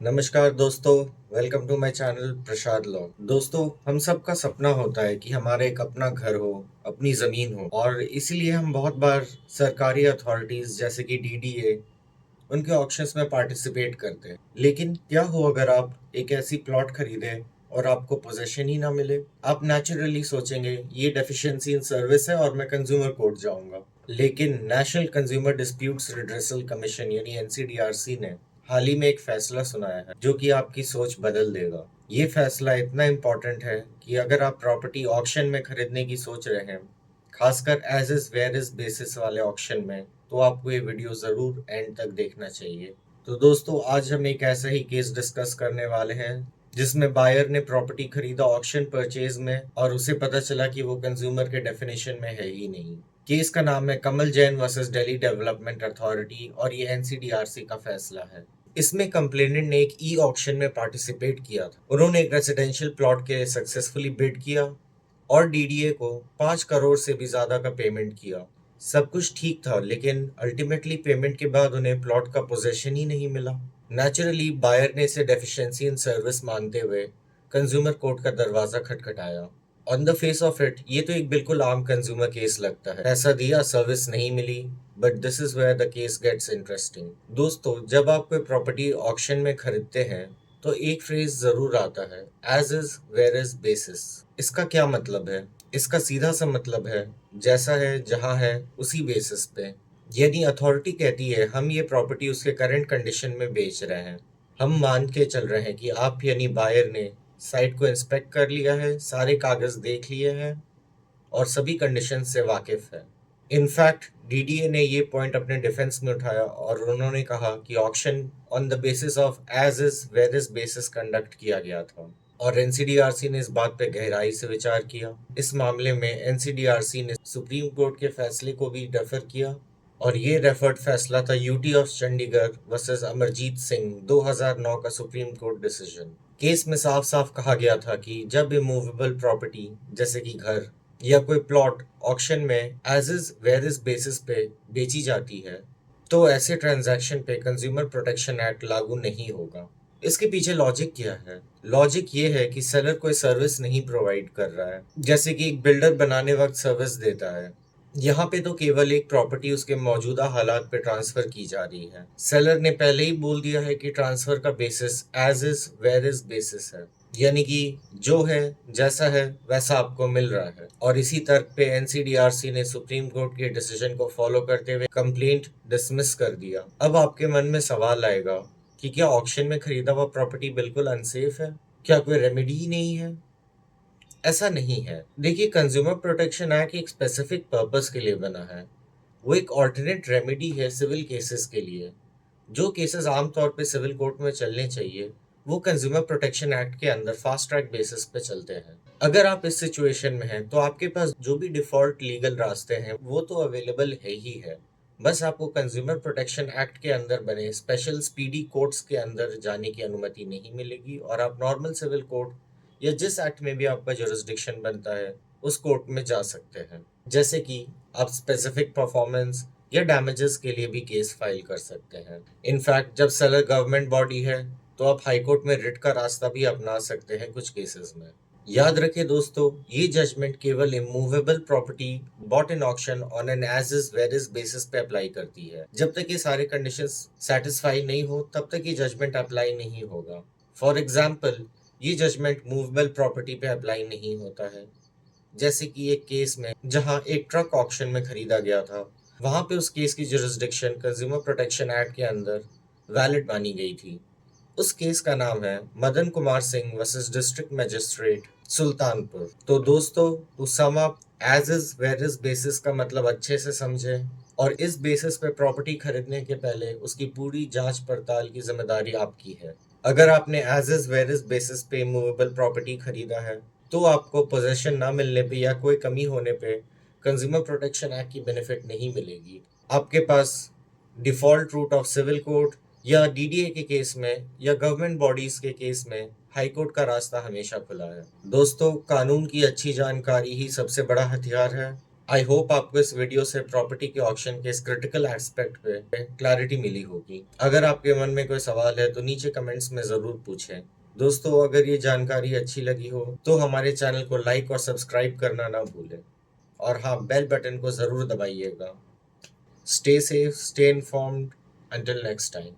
नमस्कार दोस्तों, welcome to my channel Prasad law. दोस्तों, हम सबका सपना होता है कि हमारा एक अपना घर हो, अपनी ज़मीन हो और इसीलिए हम बहुत बार सरकारी अथॉरिटीज़ जैसे कि डीडीए उनके ऑक्शंस में पार्टिसिपेट करते हैं। लेकिन क्या हो अगर आप एक ऐसी प्लॉट खरीदें और आपको पोजीशन ही ना मिले? आप नेचुरली सोचेंगे ये डेफिशिएंसी इन सर्विस है और मैं कंज्यूमर कोर्ट जाऊंगा। लेकिन national consumer disputes redressal commission यानी एनसीडीआरसी ने हाल ही में एक फैसला सुनाया है जो कि आपकी सोच बदल देगा। ये फैसला इतना इम्पोर्टेंट है कि अगर आप प्रॉपर्टी ऑक्शन में खरीदने की सोच रहे हैं, खासकर as is where is basis वाले ऑक्शन में, तो आपको ये वीडियो ज़रूर एंड तक देखना चाहिए। तो दोस्तों, आज हम एक ऐसा ही केस डिस्कस करने वाले हैं जिसमें बायर ने प्रॉपर्टी खरीदा ऑक्शन परचेज में और उसे पता चला कि वो कंज्यूमर के डेफिनेशन में है ही नहीं। केस का नाम है Kamal Jain versus Delhi development authority और ये एनसीडीआरसी का फैसला है। इसमें कंप्लेनेंट ने एक ई ऑक्शन में पार्टिसिपेट किया था। उन्होंने एक रेजिडेंशियल प्लॉट के लिए सक्सेसफुली बिड किया और डीडीए को 5 करोड़ से भी ज्यादा का पेमेंट किया। सब कुछ ठीक था, लेकिन अल्टीमेटली पेमेंट के बाद उन्हें प्लॉट का पोजीशन ही नहीं मिला। नेचुरली बायर ने इसे डेफिशिएंसी इन सर्विस मानते हुए कंज्यूमर कोर्ट का दरवाजा खटखटाया। On the face of it, ये तो एक बिल्कुल आम कंज्यूमर केस लगता है, पैसा दिया सर्विस नहीं मिली। But this is where the case gets interesting. दोस्तों, जब आप कोई प्रॉपर्टी ऑक्शन में खरीदते हैं तो एक फ्रेज जरूर आता है, as is where is basis. इसका क्या मतलब है? इसका सीधा सा मतलब है जैसा है जहां है उसी बेसिस पे। यानी अथॉरिटी कहती है हम ये प्रॉपर्टी उसके करंट कंडीशन में बेच रहे हैं। हम मान के चल रहे हैं कि आप यानी बायर ने साइट को इंस्पेक्ट कर लिया है, सारे कागज देख लिए हैं और सभी कंडीशन से वाकिफ है। इनफैक्ट डीडीए ने ये पॉइंट अपने डिफेंस में उठाया और उन्होंने कहा कि auction on the basis of as is where is basis conduct किया गया था और एनसीडीआरसी ने इस बात पे गहराई से विचार किया। इस मामले में एनसीडीआरसी ने सुप्रीम कोर्ट के फैसले को भी रेफर किया और ये रेफर्ड फैसला था UT of Chandigarh versus Amarjeet Singh 2009 का सुप्रीम कोर्ट डिसीजन। केस में साफ साफ कहा गया था कि जब इमूवेबल प्रॉपर्टी जैसे कि घर या कोई प्लॉट ऑक्शन में as is where is basis पे बेची जाती है तो ऐसे ट्रांजैक्शन पे कंज्यूमर प्रोटेक्शन एक्ट लागू नहीं होगा। इसके पीछे लॉजिक क्या है? लॉजिक ये है कि सेलर कोई सर्विस नहीं प्रोवाइड कर रहा है, जैसे कि एक बिल्डर बनाने वक्त सर्विस देता है। यहाँ पे तो केवल एक प्रॉपर्टी उसके मौजूदा हालात पे ट्रांसफर की जा रही है। सेलर ने पहले ही बोल दिया है कि ट्रांसफर का basis as is where is basis है, यानी कि जो है जैसा है वैसा आपको मिल रहा है। और इसी तर्क पे एनसीडीआरसी ने सुप्रीम कोर्ट के डिसीजन को फॉलो करते हुए कंप्लेंट डिसमिस कर दिया। अब आपके मन में सवाल आएगा कि क्या ऑक्शन में खरीदा हुआ प्रॉपर्टी बिल्कुल अनसेफ है? क्या कोई रेमेडी ही नहीं है? ऐसा नहीं है। देखिए, कंज्यूमर प्रोटेक्शन एक्ट एक स्पेसिफिक पर्पस के लिए बना है। वो एक ऑल्टरनेट रेमेडी है सिविल केसेस के लिए। जो केसेस आमतौर पे सिविल कोर्ट में चलने चाहिए, वो कंज्यूमर प्रोटेक्शन एक्ट के अंदर फास्ट ट्रैक बेसिस पे चलते हैं। अगर आप इस सिचुएशन में हैं तो आपके पास जो भी डिफॉल्ट लीगल रास्ते हैं वो तो अवेलेबल है ही है। बस आपको कंज्यूमर प्रोटेक्शन एक्ट के अंदर बने स्पेशल स्पीडी कोर्ट्स के अंदर जाने की अनुमति नहीं मिलेगी और आप नॉर्मल सिविल कोर्ट या जिस एक्ट में भी आपका जुरिस्डिक्शन बनता है उस कोर्ट में जा सकते हैं। जैसे कि आप स्पेसिफिक परफॉर्मेंस या डैमेजेस के लिए भी केस फाइल कर सकते हैं। इनफैक्ट जब सेलर गवर्नमेंट बॉडी है तो आप हाई कोर्ट में रिट का रास्ता भी अपना सकते हैं कुछ केसेस में। याद रखें दोस्तों, ये जजमेंट केवल immovable property bought in auction on an as is where is basis पे अप्लाई करती है। जब तक ये सारे कंडीशंस सेटिस्फाई नहीं हो तब तक ये जजमेंट अप्लाई नहीं होगा। फॉर एग्जाम्पल, ये जजमेंट मूवेबल प्रॉपर्टी पे अप्लाई नहीं होता है। जैसे कि एक केस में जहां एक ट्रक ऑक्शन में खरीदा गया था, वहां पे उस केस की जुरिस्डिक्शन कंज्यूमर प्रोटेक्शन एक्ट के अंदर वैलिड मानी गई थी। उस केस का नाम है Madan Kumar Singh versus district magistrate Sultanpur. तो दोस्तों, to sum up, as is where is basis का मतलब अच्छे से समझे और इस बेसिस पे प्रॉपर्टी खरीदने के पहले उसकी पूरी जांच पड़ताल की जिम्मेदारी आपकी है। अगर आपने as is where is basis पे मूवेबल प्रॉपर्टी खरीदा है तो आपको पोजेशन ना मिलने पे या कोई कमी होने पे कंज्यूमर प्रोटेक्शन एक्ट की बेनिफिट नहीं मिलेगी। आपके पास default route of civil court या डीडीए के केस में या गवर्नमेंट बॉडीज के केस में हाई कोर्ट का रास्ता हमेशा खुला है। दोस्तों, कानून की अच्छी जानकारी ही सबसे बड़ा हथियार है आई होप आपको इस वीडियो से प्रॉपर्टी के ऑक्शन के इस क्रिटिकल एस्पेक्ट पे क्लैरिटी मिली होगी। अगर आपके मन में कोई सवाल है तो नीचे कमेंट्स में ज़रूर पूछें। दोस्तों, अगर ये जानकारी अच्छी लगी हो तो हमारे चैनल को लाइक और सब्सक्राइब करना ना भूलें। और हाँ, बेल बटन को ज़रूर दबाइएगा। Stay safe, stay informed. Until next time.